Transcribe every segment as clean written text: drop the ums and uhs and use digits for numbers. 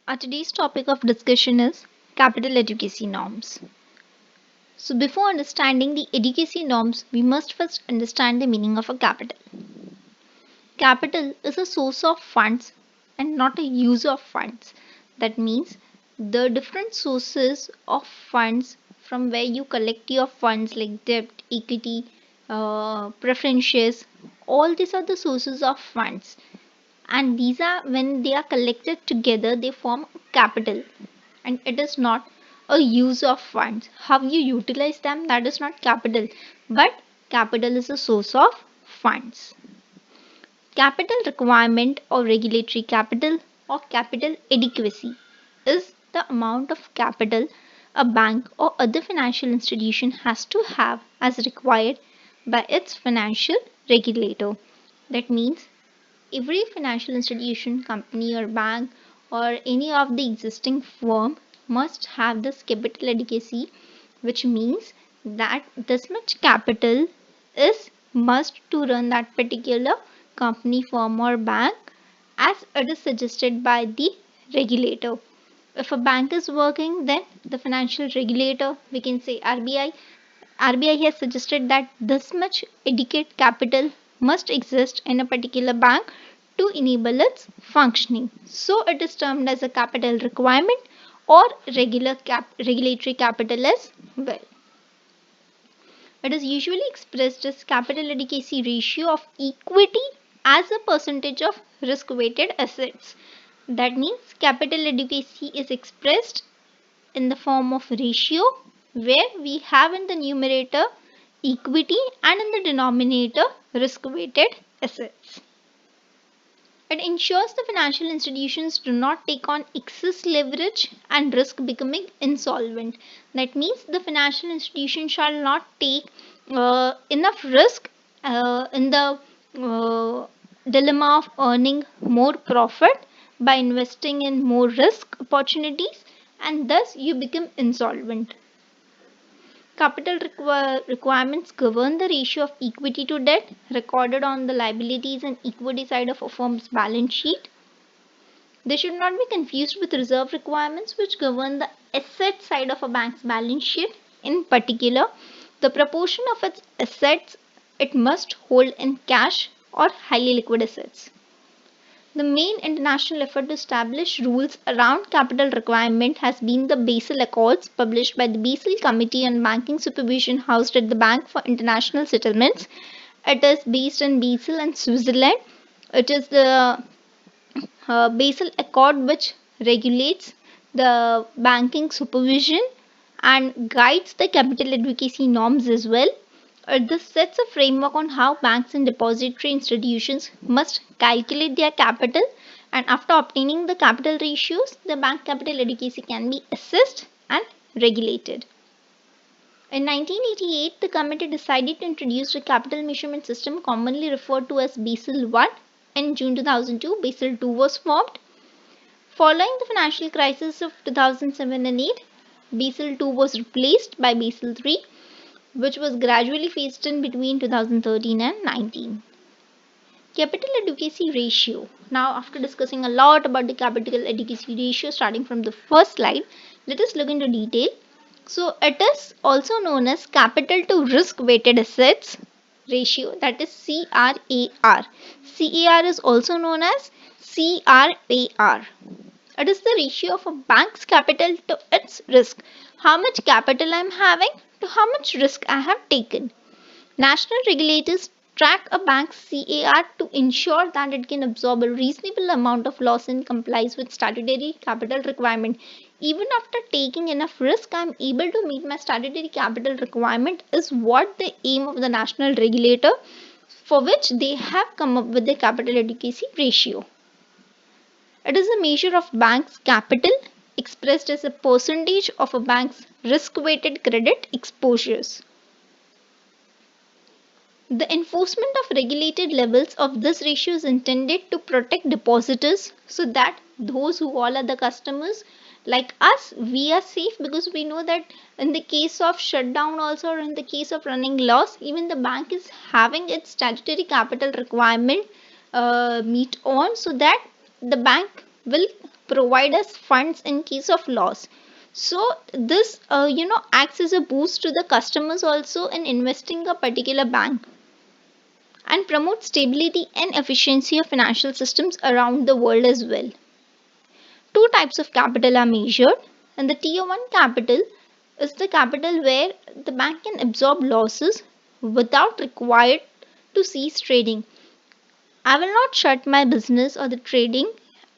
Our today's topic of discussion is capital adequacy norms. So, before understanding the adequacy norms, we must first understand the meaning of a capital. Capital is a source of funds and not a use of funds. That means the different sources of funds from where you collect your funds like debt, equity, preferences, all these are the sources of funds, and these are when they are collected together they form capital, and it is not a use of funds. How you utilize them, that is not capital, but capital is a source of funds. Capital requirement or regulatory capital or capital adequacy is the amount of capital a bank or other financial institution has to have as required by its financial regulator. That means every financial institution, company, or bank, or any of the existing firm must have this capital adequacy, which means that this much capital is must to run that particular company, firm, or bank as it is suggested by the regulator. If a bank is working, then the financial regulator, we can say RBI has suggested that this much adequate capital must exist in a particular bank to enable its functioning. So it is termed as a capital requirement or regulatory capital as well. It is usually expressed as capital adequacy ratio of equity as a percentage of risk weighted assets. That means capital adequacy is expressed in the form of ratio where we have in the numerator equity and in the denominator risk weighted assets. It ensures the financial institutions do not take on excess leverage and risk becoming insolvent. That means the financial institution shall not take enough risk in the dilemma of earning more profit by investing in more risk opportunities, and thus you become insolvent. Capital requirements govern the ratio of equity to debt recorded on the liabilities and equity side of a firm's balance sheet. They should not be confused with reserve requirements, which govern the asset side of a bank's balance sheet. In particular, the proportion of its assets it must hold in cash or highly liquid assets. The main international effort to establish rules around capital requirement has been the Basel Accords published by the Basel Committee on Banking Supervision housed at the Bank for International Settlements. It is based in Basel and Switzerland. It is the Basel Accord which regulates the banking supervision and guides the capital adequacy norms as well. This sets a framework on how banks and depository institutions must calculate their capital, and after obtaining the capital ratios, the bank capital adequacy can be assessed and regulated. In 1988, the committee decided to introduce a capital measurement system commonly referred to as Basel I. In June 2002, Basel II was formed. Following the financial crisis of 2007 and 8, Basel II was replaced by Basel III, which was gradually phased in between 2013 and 19. Capital adequacy ratio. Now, after discussing a lot about the capital adequacy ratio starting from the first slide, let us look into detail. So, it is also known as capital to risk weighted assets ratio, that is CRAR. CAR is also known as CRAR. It is the ratio of a bank's capital to its risk. How much capital I am having to how much risk I have taken. National regulators track a bank's CAR to ensure that it can absorb a reasonable amount of loss and complies with statutory capital requirement. Even after taking enough risk, I am able to meet my statutory capital requirement is what the aim of the national regulator, for which they have come up with the capital adequacy ratio. It is a measure of bank's capital expressed as a percentage of a bank's risk-weighted credit exposures. The enforcement of regulated levels of this ratio is intended to protect depositors so that those who all are the customers like us, we are safe, because we know that in the case of shutdown also, or in the case of running loss, even the bank is having its statutory capital requirement meet on, so that the bank will provide us funds in case of loss. So this acts as a boost to the customers also in investing a particular bank, and promotes stability and efficiency of financial systems around the world as well. Two types of capital are measured, and the tier 1 capital is the capital where the bank can absorb losses without required to cease trading. I will not shut my business or the trading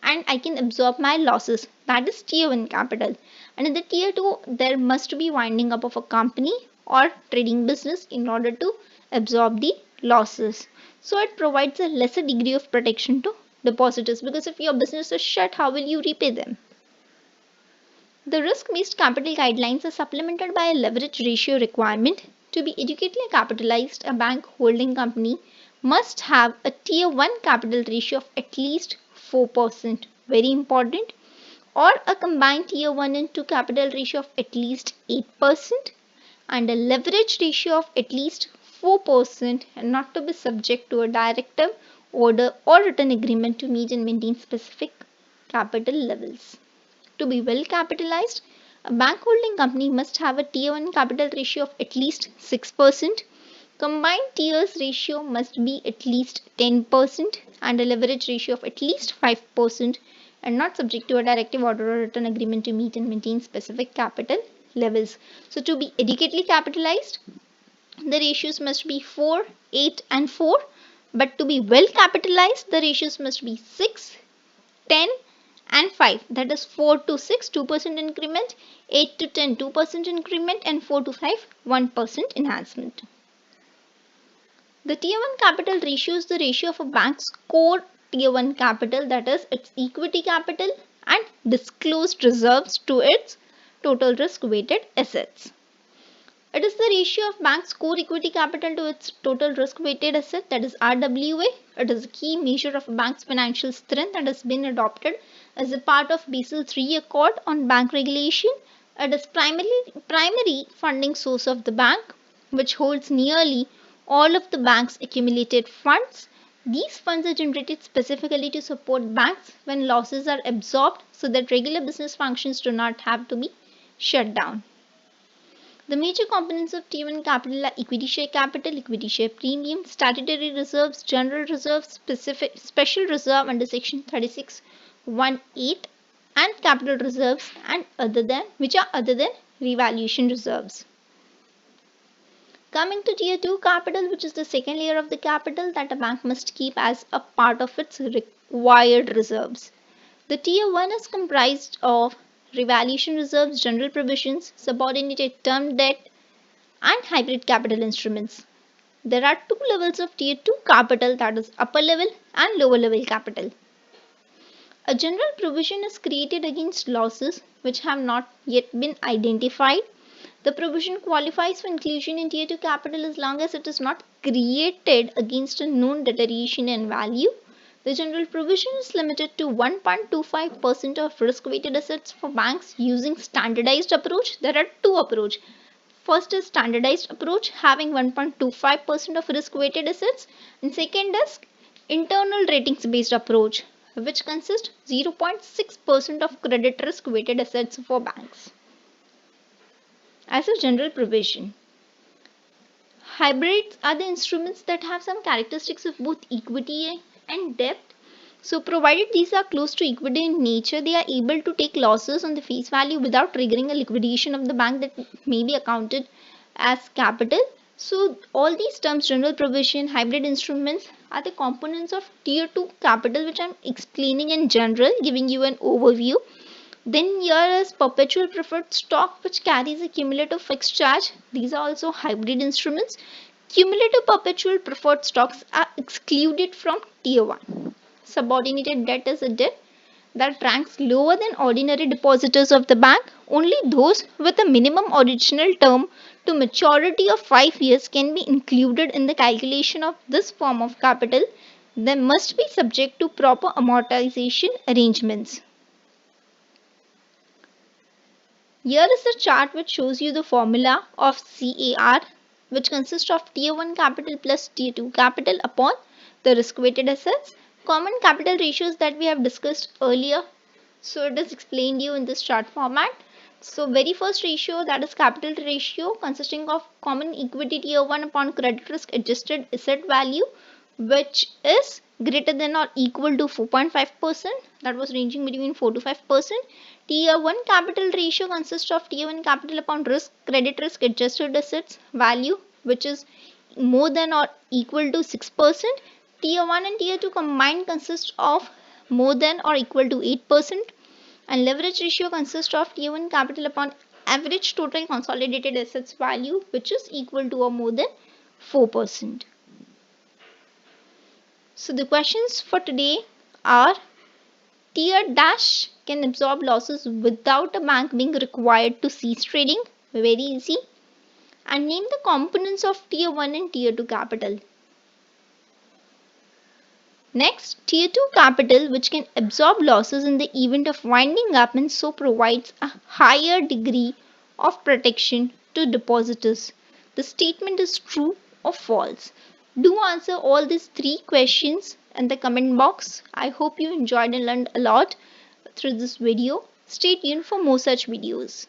and I can absorb my losses. That is tier 1 capital. And in the tier 2, there must be winding up of a company or trading business in order to absorb the losses. So it provides a lesser degree of protection to depositors, because if your business is shut, how will you repay them? The risk-based capital guidelines are supplemented by a leverage ratio requirement. To be adequately capitalized, a bank holding company must have a tier 1 capital ratio of at least 4%, very important, or a combined tier 1 and 2 capital ratio of at least 8%, and a leverage ratio of at least 4%, and not to be subject to a directive order or written agreement to meet and maintain specific capital levels. To be well capitalized, a bank holding company must have a tier 1 capital ratio of at least 6%, combined tiers ratio must be at least 10%, and a leverage ratio of at least 5%, and not subject to a directive order or written agreement to meet and maintain specific capital levels. So to be adequately capitalized, the ratios must be 4, 8 and 4, but to be well capitalized, the ratios must be 6, 10 and 5, that is 4 to 6 2% increment, 8 to 10 2% increment, and 4 to 5 1% enhancement. The tier 1 capital ratio is the ratio of a bank's core tier 1 capital, that is its equity capital and disclosed reserves, to its total risk weighted assets. It is the ratio of bank's core equity capital to its total risk weighted asset, that is RWA. It is a key measure of a bank's financial strength and has been adopted as a part of Basel III Accord on bank regulation. It is primary funding source of the bank, which holds nearly all of the bank's accumulated funds. These funds are generated specifically to support banks when losses are absorbed so that regular business functions do not have to be shut down. The major components of tier 1 capital are equity share capital, equity share premium, statutory reserves, general reserves, special reserve under section 36(1)(8), and capital reserves which are other than revaluation reserves. Coming to tier 2 capital, which is the second layer of the capital that a bank must keep as a part of its required reserves. The tier 1 is comprised of revaluation reserves, general provisions, subordinated term debt, and hybrid capital instruments. There are two levels of tier 2 capital, that is upper level and lower level capital. A general provision is created against losses which have not yet been identified. The provision qualifies for inclusion in tier 2 capital as long as it is not created against a known deterioration in value. The general provision is limited to 1.25% of risk-weighted assets for banks using standardized approach. There are two approaches. First is standardized approach having 1.25% of risk-weighted assets, and second is internal ratings based approach, which consists 0.6% of credit risk-weighted assets for banks. As a general provision, hybrids are the instruments that have some characteristics of both equity and debt. So provided these are close to equity in nature, they are able to take losses on the face value without triggering a liquidation of the bank that may be accounted as capital. So all these terms, general provision, hybrid instruments, are the components of tier 2 capital, which I'm explaining in general, giving you an overview. Then here is perpetual preferred stock, which carries a cumulative fixed charge. These are also hybrid instruments. Cumulative perpetual preferred stocks are excluded from tier 1. Subordinated debt is a debt that ranks lower than ordinary depositors of the bank. Only those with a minimum original term to maturity of 5 years can be included in the calculation of this form of capital. They must be subject to proper amortization arrangements. Here is a chart which shows you the formula of CAR, which consists of tier 1 capital plus tier 2 capital upon the risk weighted assets. Common capital ratios that we have discussed earlier. So it is explained you in this chart format. So very first ratio, that is capital ratio, consisting of common equity tier 1 upon credit risk adjusted asset value, which is greater than or equal to 4.5%, that was ranging between 4 to 5%. Tier 1 capital ratio consists of tier 1 capital upon risk credit risk adjusted assets value, which is more than or equal to 6%. Tier 1 and tier 2 combined consist of more than or equal to 8%. And leverage ratio consists of tier 1 capital upon average total consolidated assets value, which is equal to or more than 4%. So the questions for today are: tier dash can absorb losses without a bank being required to cease trading. Very easy. And name the components of tier 1 and tier 2 capital. Next, tier 2 capital, which can absorb losses in the event of winding up and so provides a higher degree of protection to depositors. The statement is true or false. Do answer all these three questions in the comment box. I hope you enjoyed and learned a lot through this video. Stay tuned for more such videos.